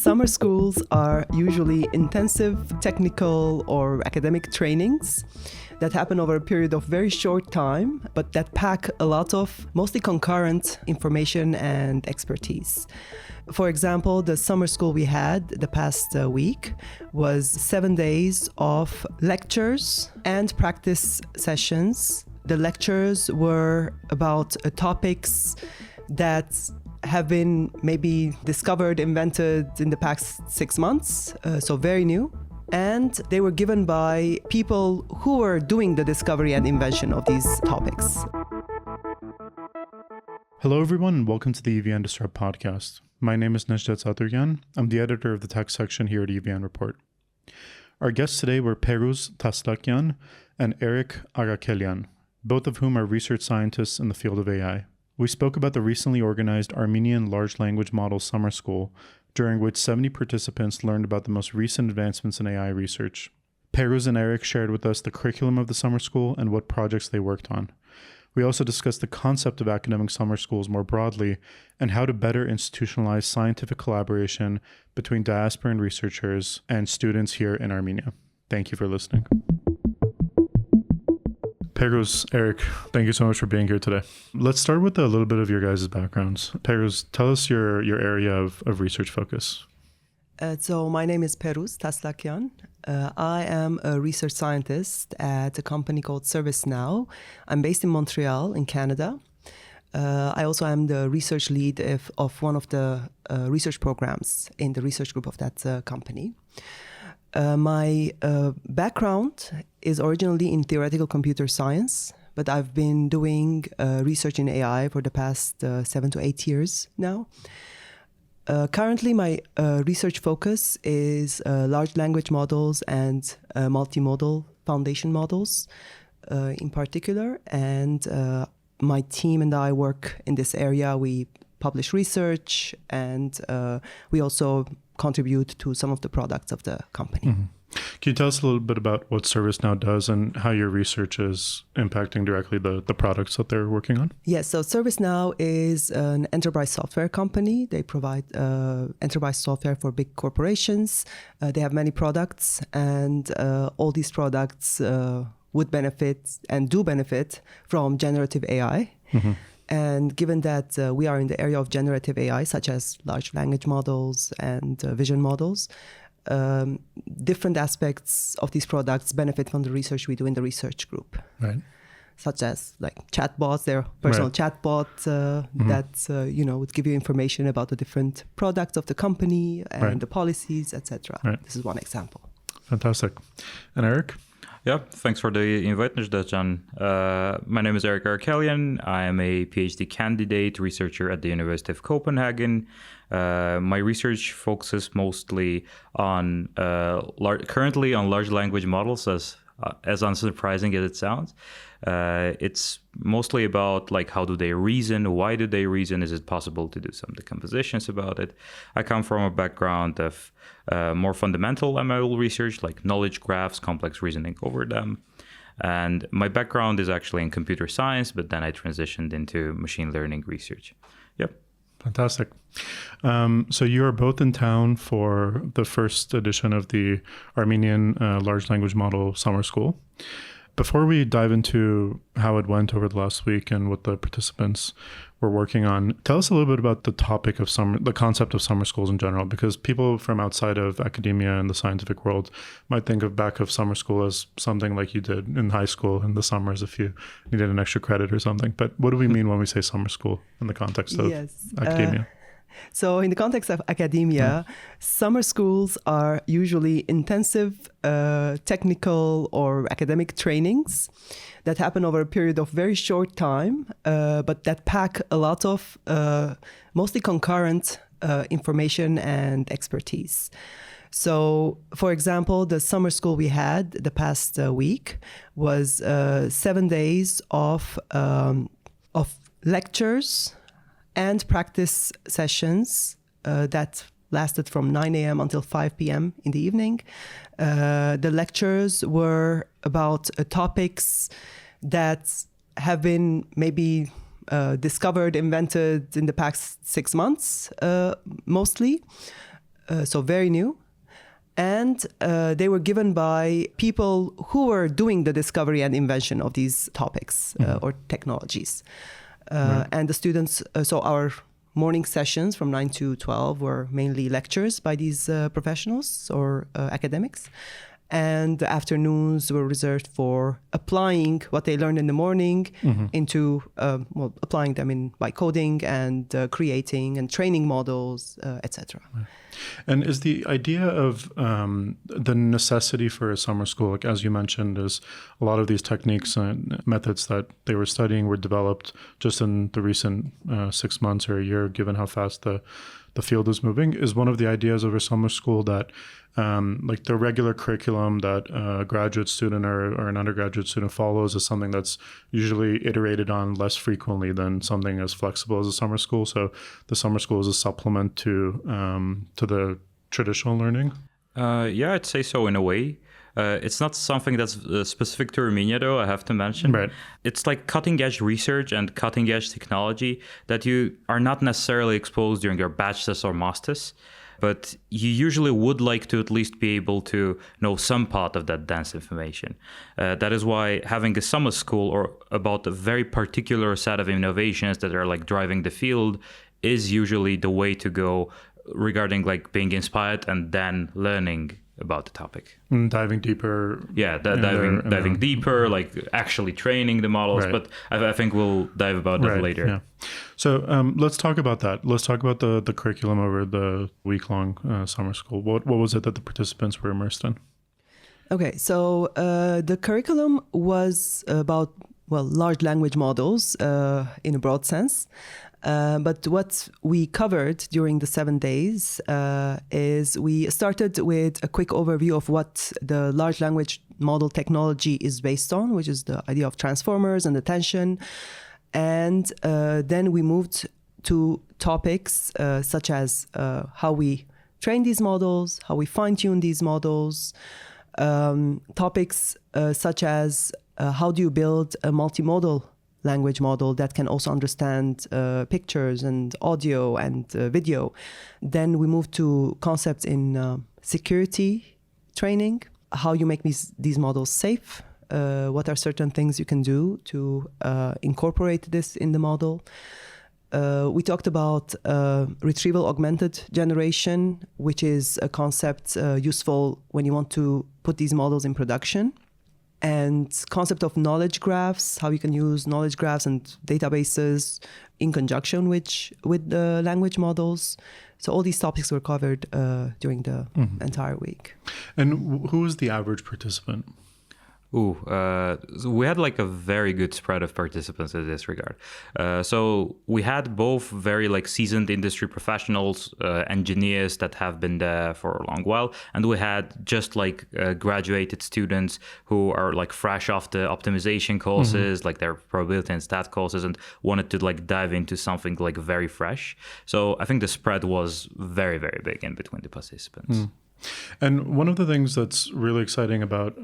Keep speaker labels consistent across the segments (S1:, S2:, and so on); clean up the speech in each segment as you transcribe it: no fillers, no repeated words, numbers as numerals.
S1: Summer schools are usually intensive technical or academic trainings that happen over a period of very short time, but that pack a lot of mostly concurrent information and expertise. For example, the summer school we had the past week was 7 days of lectures and practice sessions. The lectures were about topics that have been maybe discovered, invented in the past 6 months, so very new. And they were given by people who were doing the discovery and invention of these topics.
S2: Hello, everyone, and welcome to the EVN Disrupt podcast. My name is Perouz Taslakian. I'm the editor of the tech section here at EVN Report. Our guests today were Perouz Taslakian and Erik Arakelyan, both of whom are research scientists in the field of AI. We spoke about the recently organized Armenian Large Language Model Summer School, during which 70 participants learned about the most recent advancements in AI research. Perouz and Erik shared with us the curriculum of the summer school and what projects they worked on. We also discussed the concept of academic summer schools more broadly and how to better institutionalize scientific collaboration between diaspora and researchers and students here in Armenia. Thank you for listening. Perouz, Erik, thank you so much for being here today. Let's start with a little bit of your guys' backgrounds. Perouz, tell us your area of research focus.
S1: So my name is Perouz Taslakian. I am a research scientist at a company called ServiceNow. I'm based in Montreal in Canada. I also am the research lead of one of the research programs in the research group of that company. My background is originally in theoretical computer science, but I've been doing research in AI for the past 7 to 8 years now. Currently, my research focus is large language models and multimodal foundation models in particular. And my team and I work in this area. We publish research and we also contribute to some of the products of the company. Mm-hmm.
S2: Can you tell us a little bit about what ServiceNow does and how your research is impacting directly the products that they're working on?
S1: Yes, so ServiceNow is an enterprise software company. They provide enterprise software for big corporations. They have many products, and all these products would benefit and do benefit from generative AI. Mm-hmm. And given that we are in the area of generative AI, such as large language models and vision models, different aspects of these products benefit from the research we do in the research group.
S2: Right.
S1: Such as like chatbots, their personal chatbot that would give you information about the different products of the company and the policies, etc. Right. This is one example.
S2: Fantastic. And Erik?
S3: Yeah, thanks for the invite, Najdatjan. My name is Erik Arakelyan. I am a Ph.D. candidate researcher at the University of Copenhagen. My research focuses mostly on currently on large language models, as unsurprising as it sounds. It's mostly about like how do they reason, why do they reason, is it possible to do some decompositions about it. I come from a background of more fundamental ML research, like knowledge graphs, complex reasoning over them. And my background is actually in computer science, but then I transitioned into machine learning research. Yep.
S2: Fantastic. So you are both in town for the first edition of the Armenian Large Language Model Summer School. Before we dive into how it went over the last week and what the participants were working on, tell us a little bit about the topic of the concept of summer schools in general, because people from outside of academia and the scientific world might think of summer school as something like you did in high school in the summers if you needed an extra credit or something. But what do we mean when we say summer school in the context of academia?
S1: So in the context of academia, summer schools are usually intensive technical or academic trainings that happen over a period of very short time, but that pack a lot of mostly concurrent information and expertise. So, for example, the summer school we had the past week was 7 days of lectures and practice sessions that lasted from 9 a.m. until 5 p.m. in the evening. The lectures were about topics that have been maybe discovered, invented in the past 6 months, mostly. so very new. And they were given by people who were doing the discovery and invention of these topics or technologies. And the students, so our morning sessions from 9 to 12 were mainly lectures by these professionals or academics. And the afternoons were reserved for applying what they learned in the morning into, applying them by coding and creating and training models, etc.
S2: Right. And is the idea of the necessity for a summer school, like as you mentioned, is a lot of these techniques and methods that they were studying were developed just in the recent 6 months or a year, given how fast the field is moving. Is one of the ideas of a summer school that like the regular curriculum that a graduate student or an undergraduate student follows is something that's usually iterated on less frequently than something as flexible as a summer school? So the summer school is a supplement to the traditional learning?
S3: Yeah, I'd say so in a way. It's not something that's specific to Armenia, though, I have to mention.
S2: Right.
S3: It's like cutting-edge research and cutting-edge technology that you are not necessarily exposed during your bachelor's or master's, but you usually would like to at least be able to know some part of that dense information. That is why having a summer school or about a very particular set of innovations that are like driving the field is usually the way to go regarding like being inspired and then learning about the topic.
S2: Diving deeper.
S3: Yeah, diving deeper, like actually training the models.
S2: Right.
S3: But I think we'll dive about that later.
S2: Yeah. So let's talk about that. Let's talk about the curriculum over the week-long summer school. What was it that the participants were immersed in?
S1: Okay, so the curriculum was about, large language models in a broad sense. But what we covered during the 7 days is we started with a quick overview of what the large language model technology is based on, which is the idea of transformers and attention. And then we moved to topics such as how we train these models, how we fine-tune these models, topics such as how do you build a multimodal language model that can also understand pictures and audio and video. Then we moved to concepts in security training, how you make these models safe, what are certain things you can do to incorporate this in the model. We talked about retrieval augmented generation, which is a concept useful when you want to put these models in production. And concept of knowledge graphs, how you can use knowledge graphs and databases in conjunction with the language models. So all these topics were covered during the entire week.
S2: And who was the average participant?
S3: So we had like a very good spread of participants in this regard. So we had both very like seasoned industry professionals, engineers that have been there for a long while, and we had just like graduated students who are like fresh off the optimization courses, like their probability and stat courses, and wanted to like dive into something like very fresh. So I think the spread was very, very big in between the participants.
S2: And one of the things that's really exciting about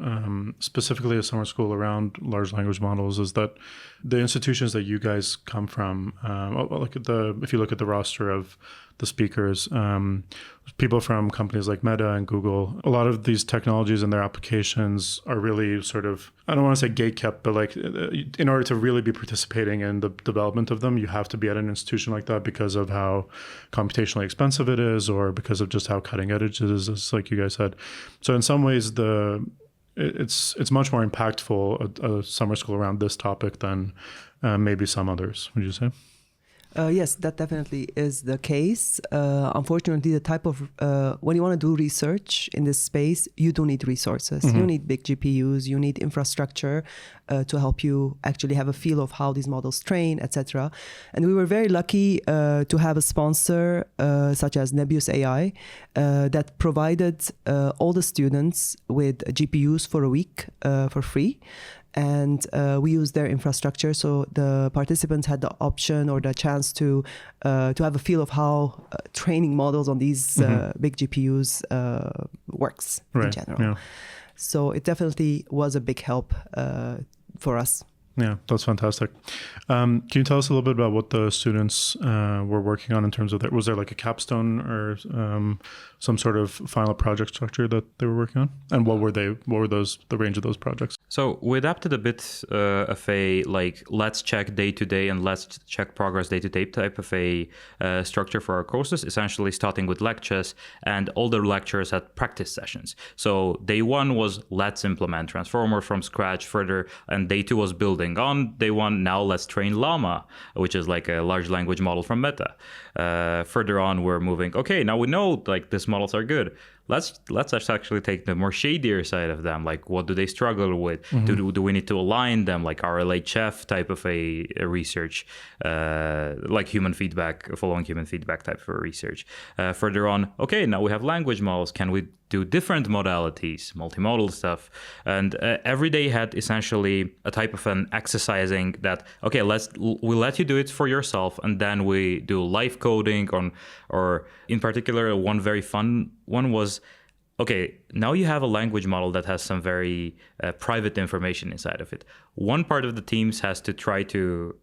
S2: specifically a summer school around large language models is that the institutions that you guys come from, if you look at the roster of the speakers, people from companies like Meta and Google, a lot of these technologies and their applications are really sort of, I don't want to say gatekept, but like in order to really be participating in the development of them, you have to be at an institution like that because of how computationally expensive it is, or because of just how cutting edge it is, like you guys said. So in some ways, it's much more impactful, a summer school around this topic than maybe some others, would you say?
S1: Yes, that definitely is the case. Unfortunately, the type of, when you want to do research in this space, you do need resources. You need big GPUs, you need infrastructure to help you actually have a feel of how these models train, etc. And we were very lucky to have a sponsor such as Nebius AI that provided all the students with GPUs for a week for free. And we used their infrastructure, so the participants had the option or the chance to have a feel of how training models on these big GPUs works in general. Yeah. So it definitely was a big help for us.
S2: Yeah, that's fantastic. Can you tell us a little bit about what the students were working on in terms of was there like a capstone or some sort of final project structure that they were working on? And what were the range of those projects?
S3: So we adapted a bit of a let's check day to day and let's check progress day to day type of a structure for our courses, essentially starting with lectures, and all the lectures had practice sessions. So day one was let's implement Transformer from scratch further, and day two was building on. Day one, now let's train Llama, which is like a large language model from Meta. Further on, we're moving, okay, now we know like these models are good. Let's actually take the more shadier side of them. Like, what do they struggle with? Mm-hmm. Do we need to align them, like RLHF type of a research, like human feedback, following human feedback type of a research. Further on, okay, now we have language models. Can we do different modalities, multimodal stuff? And every day had essentially a type of an exercising that, okay, we'll let you do it for yourself, and then we do live coding or in particular, one very fun one was, okay, now you have a language model that has some very private information inside of it. One part of the teams has to try to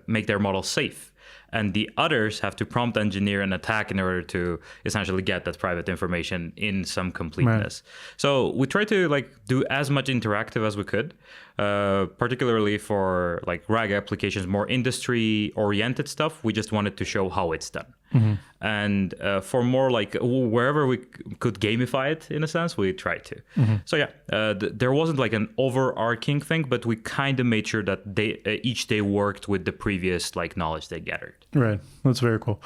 S3: make their model safe, and the others have to prompt engineer an attack in order to essentially get that private information in some completeness. Right. So we try to do as much interactive as we could, particularly for RAG applications, more industry oriented stuff. We just wanted to show how it's done. Mm-hmm. And for more wherever we could gamify it in a sense, we tried to. Mm-hmm. So yeah, there wasn't an overarching thing, but we kind of made sure that each day worked with the previous knowledge they gathered.
S2: Right. That's very cool.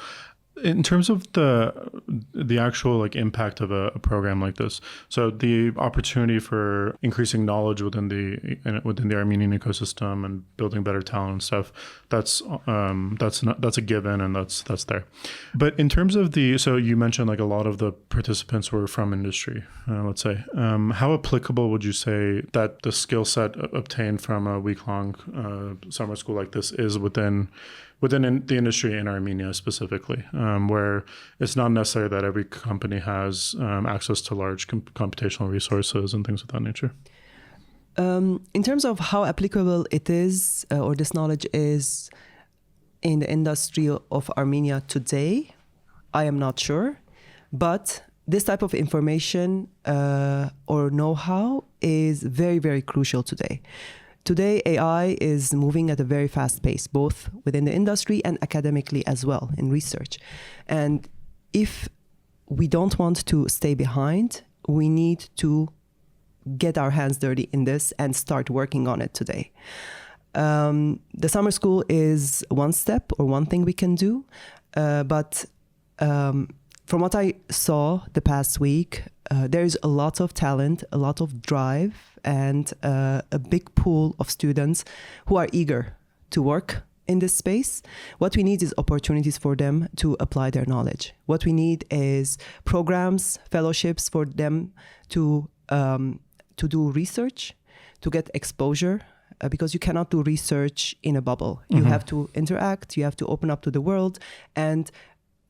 S2: In terms of the actual impact of a program like this, so the opportunity for increasing knowledge within the Armenian ecosystem and building better talent and stuff, that's a given, and that's there. But in terms of so you mentioned a lot of the participants were from industry, let's say. How applicable would you say that the skill set obtained from a week-long summer school like this is within the industry in Armenia specifically, where it's not necessary that every company has access to large computational resources and things of that nature?
S1: In terms of how applicable it is, or this knowledge is in the industry of Armenia today, I am not sure. But this type of information or know-how is very, very crucial today. Today, AI is moving at a very fast pace, both within the industry and academically as well in research. And if we don't want to stay behind, we need to get our hands dirty in this and start working on it today. The summer school is one step or one thing we can do. But from what I saw the past week, there's a lot of talent, a lot of drive, and a big pool of students who are eager to work in this space. What we need is opportunities for them to apply their knowledge. What we need is programs, fellowships for them to do research, to get exposure, because you cannot do research in a bubble. Mm-hmm. You have to interact, you have to open up to the world, and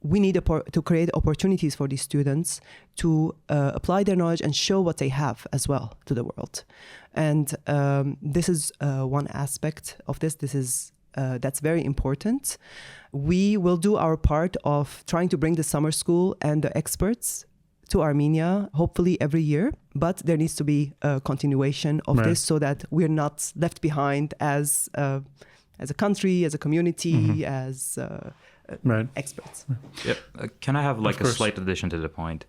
S1: we need to create opportunities for these students to apply their knowledge and show what they have as well to the world. And this is one aspect of this. That's very important. We will do our part of trying to bring the summer school and the experts to Armenia, hopefully every year. But there needs to be a continuation of this so that we're not left behind as a country, as a community, mm-hmm. as experts.
S3: Yep. Can I have a slight addition to the point?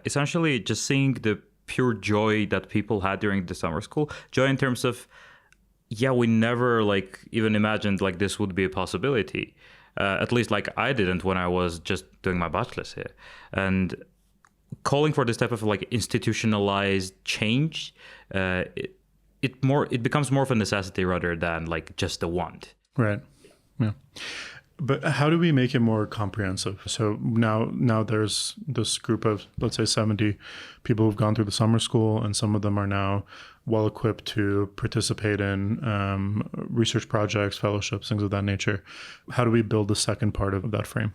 S3: Essentially, just seeing the pure joy that people had during the summer school, joy in terms of, we never even imagined this would be a possibility. At least I didn't when I was just doing my bachelor's here. And calling for this type of institutionalized change, it becomes more of a necessity rather than just a want.
S2: Right. Yeah. But how do we make it more comprehensive? So now there's this group of, let's say, 70 people who've gone through the summer school, and some of them are now well equipped to participate in research projects, fellowships, things of that nature. How do we build the second part of that frame?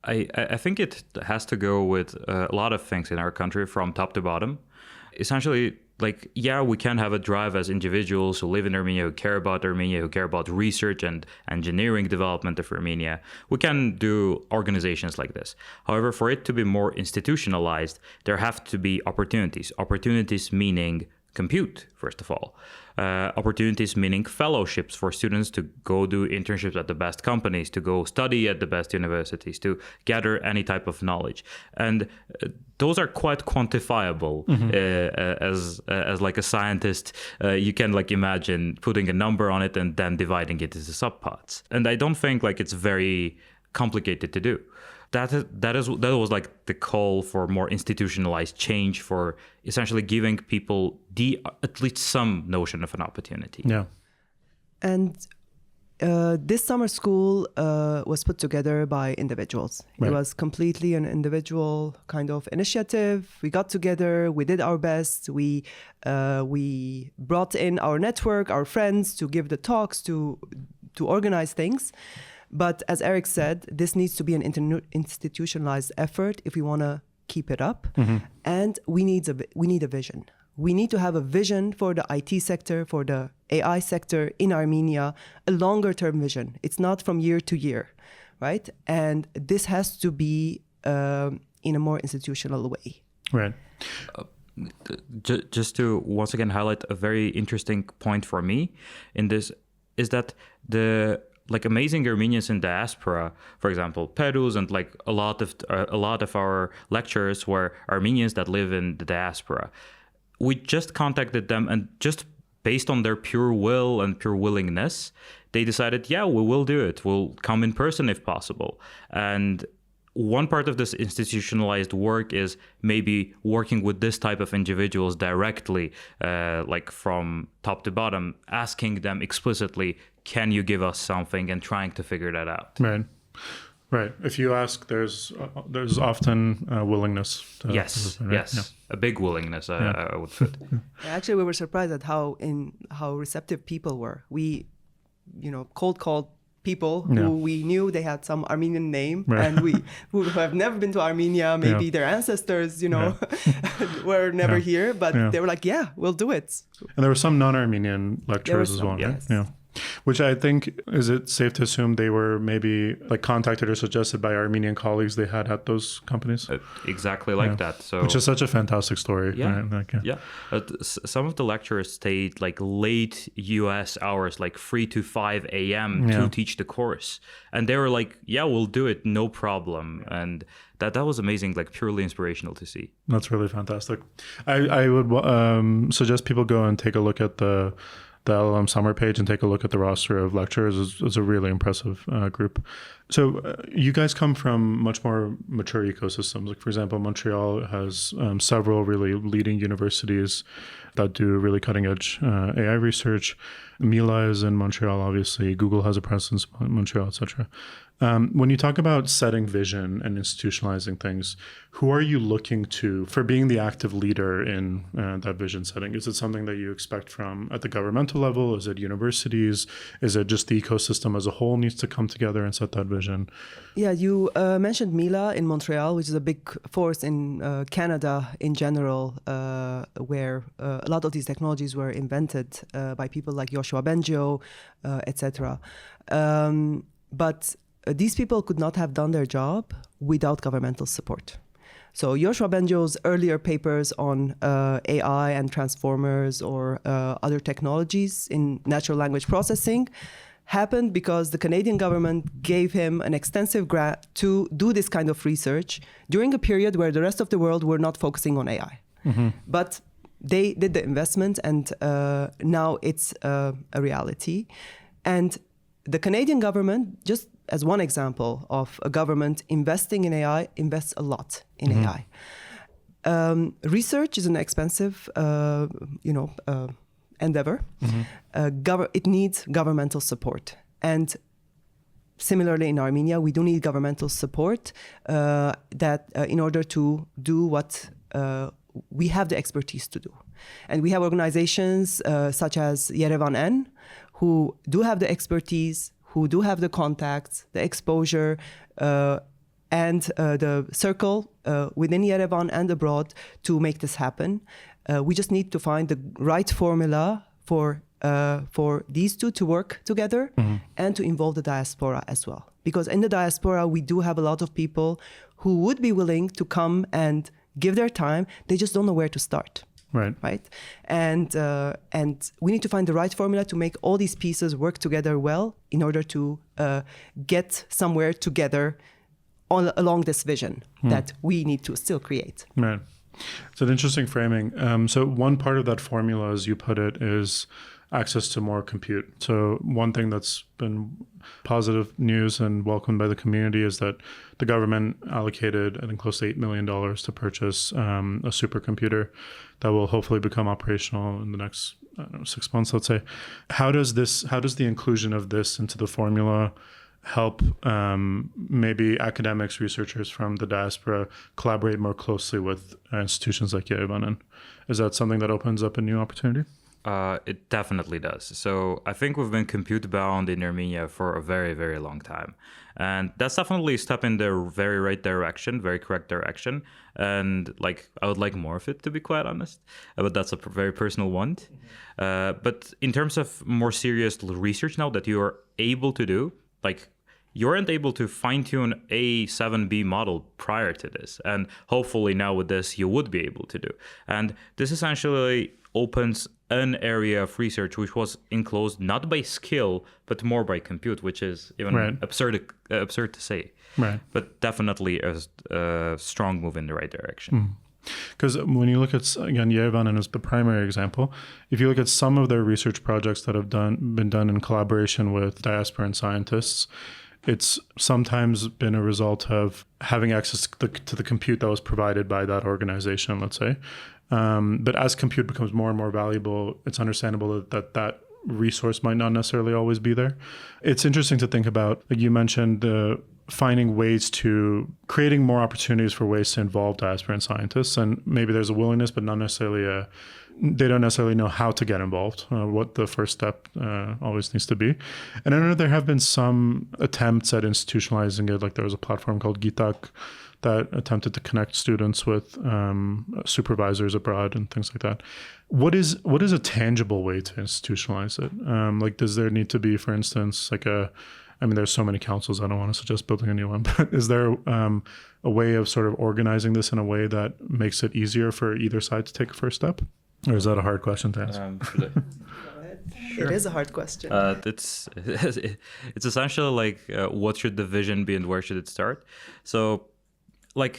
S3: I think it has to go with a lot of things in our country from top to bottom. Essentially, like, yeah, we can have a drive as individuals who live in Armenia, who care about Armenia, who care about research and engineering development of Armenia. We can do organizations like this. However, for it to be more institutionalized, there have to be opportunities. Opportunities meaning compute, first of all. Opportunities meaning fellowships for students to go do internships at the best companies, to go study at the best universities, to gather any type of knowledge. And those are quite quantifiable. As like a scientist, you can like imagine putting a number on it and then dividing it into subparts. And I don't think like it's very complicated to do. That was like the call for more institutionalized change, for essentially giving people at least some notion of an opportunity.
S2: Yeah.
S1: And this summer school was put together by individuals.
S2: Right.
S1: It was completely an individual kind of initiative. We got together, we did our best, we brought in our network, our friends to give the talks, to organize things. But as Erik said, this needs to be an institutionalized effort if we want to keep it up. And we need a vision. We need to have a vision for the IT sector, for the AI sector in Armenia, a longer term vision. It's not from year to year, right? And this has to be in a more institutional way.
S2: Right.
S3: Just to once again highlight a very interesting point for me in this is that the like amazing Armenians in diaspora, for example, Perouz, and like a lot of our lecturers were Armenians that live in the diaspora. We just contacted them, and just based on their pure will and pure willingness, they decided, yeah, we will do it. We'll come in person if possible. And one part of this institutionalized work is maybe working with this type of individuals directly, like from top to bottom, asking them explicitly, can you give us something, and trying to figure that out.
S2: Right. Right. If you ask, there's often willingness.
S3: Yes.
S2: Right?
S3: Yes.
S2: Yeah.
S3: A big willingness, I would put.
S1: Actually, we were surprised at how receptive people were. We, cold called people who we knew they had some Armenian name,
S2: right.
S1: and who have never been to Armenia. Maybe their ancestors, were never here, but they were like, "Yeah, we'll do it."
S2: And there were some non-Armenian lecturers as well,
S1: yes.
S2: right? Yeah. Which I think, is it safe to assume they were maybe like contacted or suggested by Armenian colleagues they had at those companies?
S3: Exactly like that. So,
S2: which is such a fantastic story.
S3: Yeah.
S2: Right? Like,
S3: Some of the lecturers stayed like late US hours, like 3 to 5 a.m. to teach the course. And they were like, yeah, we'll do it. No problem. And that was amazing, like purely inspirational to see.
S2: That's really fantastic. I would suggest people go and take a look at the LLM summer page and take a look at the roster of lecturers. It's a really impressive group. So you guys come from much more mature ecosystems. Like, for example, Montreal has several really leading universities that do really cutting edge AI research. Mila is in Montreal, obviously. Google has a presence in Montreal, etc. When you talk about setting vision and institutionalizing things, who are you looking to for being the active leader in that vision setting? Is it something that you expect from at the governmental level? Is it universities? Is it just the ecosystem as a whole needs to come together and set that vision?
S1: Yeah, you mentioned Mila in Montreal, which is a big force in Canada in general, where a lot of these technologies were invented by people like Yoshua Bengio, etc. But these people could not have done their job without governmental support. So Yoshua Bengio's earlier papers on AI and transformers or other technologies in natural language processing happened because the Canadian government gave him an extensive grant to do this kind of research during a period where the rest of the world were not focusing on AI. Mm-hmm. But they did the investment, and now it's a reality. And the Canadian government, just as one example of a government investing in AI, invests a lot in AI. Research is an expensive, endeavor. It needs governmental support. And similarly in Armenia, we do need governmental support in order to do what we have the expertise to do. And we have organizations such as Yerevan, who do have the expertise, who do have the contacts, the exposure, and the circle within Yerevan and abroad to make this happen. We just need to find the right formula for these two to work together and to involve the diaspora as well. Because in the diaspora, we do have a lot of people who would be willing to come and give their time. They just don't know where to start. Right. And we need to find the right formula to make all these pieces work together well in order to get somewhere together along this vision that we need to still create.
S2: Right. It's an interesting framing. So one part of that formula, as you put it, is access to more compute. So one thing that's been positive news and welcomed by the community is that the government allocated, I think, close to $8 million to purchase a supercomputer that will hopefully become operational in the next 6 months, let's say. How does the inclusion of this into the formula help maybe academics, researchers from the diaspora collaborate more closely with institutions like Yerevan? And is that something that opens up a new opportunity?
S3: It definitely does. So I think we've been compute bound in Armenia for a very, very long time. And that's definitely a step in the very right direction, very correct direction. And I would like more of it, to be quite honest. But that's a very personal want. But in terms of more serious research now that you are able to do, you weren't able to fine-tune a 7B model prior to this. And hopefully now with this, you would be able to do. And this essentially opens an area of research which was enclosed not by skill, but more by compute, which is even absurd to say. Right. But definitely a strong move in the right direction.
S2: Because when you look at, again, Yerevan as the primary example, if you look at some of their research projects that have been done in collaboration with diasporan scientists, it's sometimes been a result of having access to the compute that was provided by that organization, let's say. But as compute becomes more and more valuable, it's understandable that resource might not necessarily always be there. It's interesting to think about, like you mentioned, finding ways to creating more opportunities for ways to involve diasporan scientists. And maybe there's a willingness, but not necessarily they don't necessarily know how to get involved, what the first step always needs to be. And I know there have been some attempts at institutionalizing it. Like there was a platform called Gitak that attempted to connect students with supervisors abroad and things like that. What is a tangible way to institutionalize it? Does there need to be, for instance, there's so many councils, I don't want to suggest building a new one, but is there a way of sort of organizing this in a way that makes it easier for either side to take a first step? Or is that a hard question to answer?
S1: Sure. It is a hard question.
S3: It's essentially what should the vision be and where should it start? So, I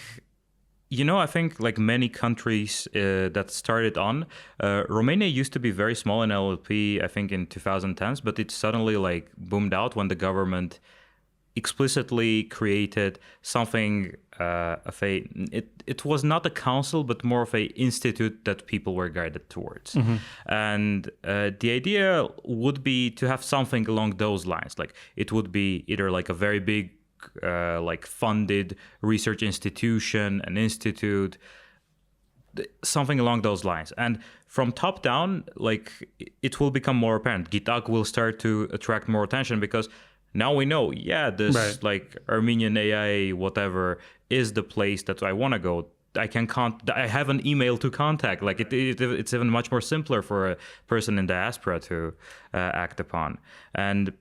S3: think many countries that started on, Romania used to be very small in LLP, I think in 2010s, but it suddenly boomed out when the government explicitly created something it was not a council, but more of a institute that people were guided towards. And the idea would be to have something along those lines. It would be either a very big funded research institution, an institute, something along those lines. And from top down, it will become more apparent. Gitak will start to attract more attention because now we know, this Armenian AI, whatever, is the place that I want to go. I have an email to contact. It's even much more simpler for a person in diaspora to act upon. And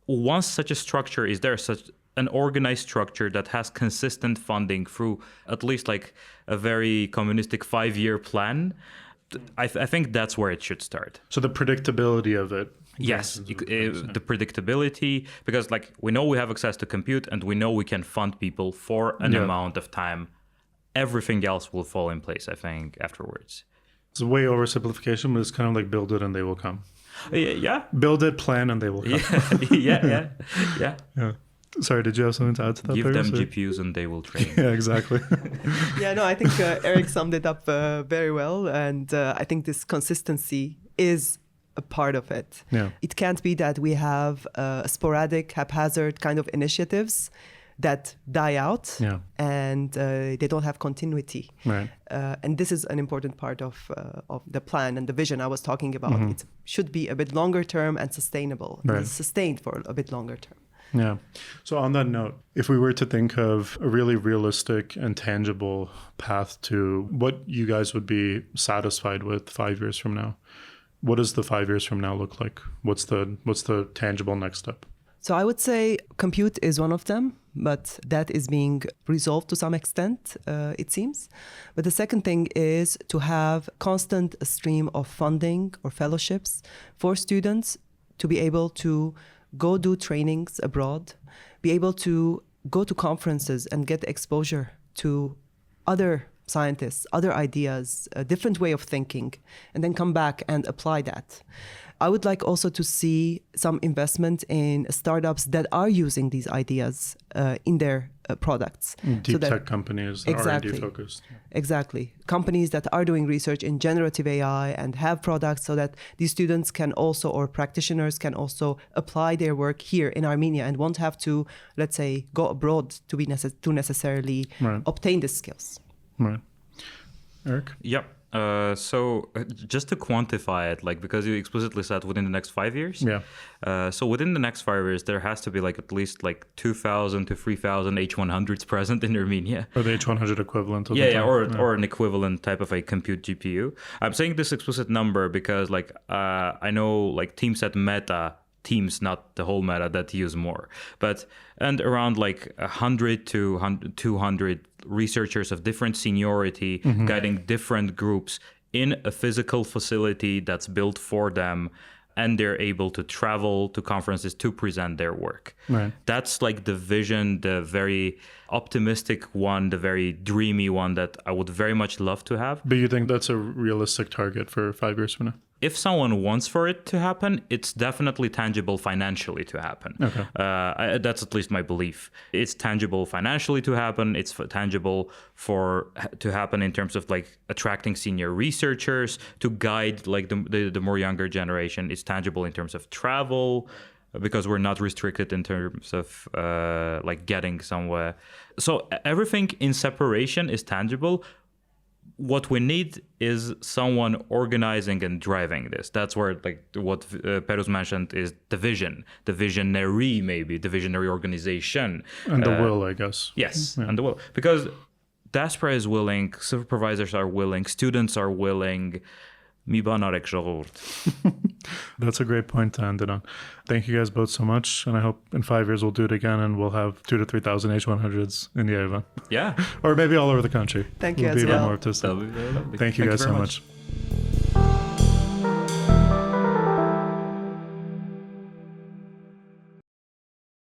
S3: once such a structure is there, such an organized structure that has consistent funding through at least a very communistic 5-year plan, I think that's where it should start.
S2: So the predictability of it.
S3: Yes, the predictability, because we know we have access to compute and we know we can fund people for an amount of time. Everything else will fall in place, I think, afterwards.
S2: It's a way oversimplification, but it's kind of build it and they will come.
S3: Yeah.
S2: Build it, plan, and they will come.
S3: Yeah.
S2: Sorry, did you have something to add to that?
S3: Give them GPUs and they will train.
S2: Yeah, exactly.
S1: I think Erik summed it up very well. And I think this consistency is a part of it. Yeah. It can't be that we have sporadic, haphazard kind of initiatives that die out and they don't have continuity. Right. And this is an important part of the plan and the vision I was talking about. It should be a bit longer term and sustainable, sustained for a bit longer term.
S2: Yeah. So on that note, if we were to think of a really realistic and tangible path to what you guys would be satisfied with 5 years from now, what does the 5 years from now look like? What's the tangible next step?
S1: So I would say compute is one of them, but that is being resolved to some extent, it seems. But the second thing is to have constant stream of funding or fellowships for students to be able to go do trainings abroad, be able to go to conferences and get exposure to other scientists, other ideas, a different way of thinking, and then come back and apply that. I would like also to see some investment in startups that are using these ideas in their products.
S2: Deep tech companies that are R&D focused.
S1: Exactly. Companies that are doing research in generative AI and have products so that these students can also, or practitioners can also apply their work here in Armenia and won't have to, let's say, go abroad to necessarily obtain the skills.
S2: Right. Eric?
S3: Yep. So just to quantify it, like, because you explicitly said within the next 5 years.
S2: Yeah.
S3: So within the next 5 years, there has to be like at least like 2,000 to 3,000 H100s present in Armenia.
S2: Or the H100 equivalent. Of
S3: or an equivalent type of a compute GPU. I'm saying this explicit number because like I know like teams at Meta, teams, not the whole Meta, that use more, and around like 100 to 200 researchers of different seniority guiding different groups in a physical facility that's built for them, and they're able to travel to conferences to present their work.
S2: Right.
S3: That's like the vision, the very optimistic one, the very dreamy one that I would very much love to have.
S2: But you think that's a realistic target for 5 years from now?
S3: If someone wants for it to happen, it's definitely tangible financially to happen.
S2: Okay.
S3: That's at least my belief. It's tangible financially to happen. It's tangible to happen in terms of like attracting senior researchers to guide like the more younger generation. It's tangible in terms of travel, because we're not restricted in terms of like getting somewhere. So everything in separation is tangible. What we need is someone organizing and driving this. That's where like what Perouz mentioned is the vision, the visionary, maybe the visionary organization.
S2: And the will, I guess.
S3: Yes, and the will. Because diaspora is willing, supervisors are willing, students are willing.
S2: That's a great point to end it on. Thank you guys both so much, and I hope in 5 years we'll do it again and we'll have 2,000 to 3,000 H100s in Yerevan.
S3: Yeah.
S2: Or maybe all over the country.
S1: Thank you
S2: We'll
S1: as
S2: be
S1: well.
S2: more artistic. Thank you guys so much.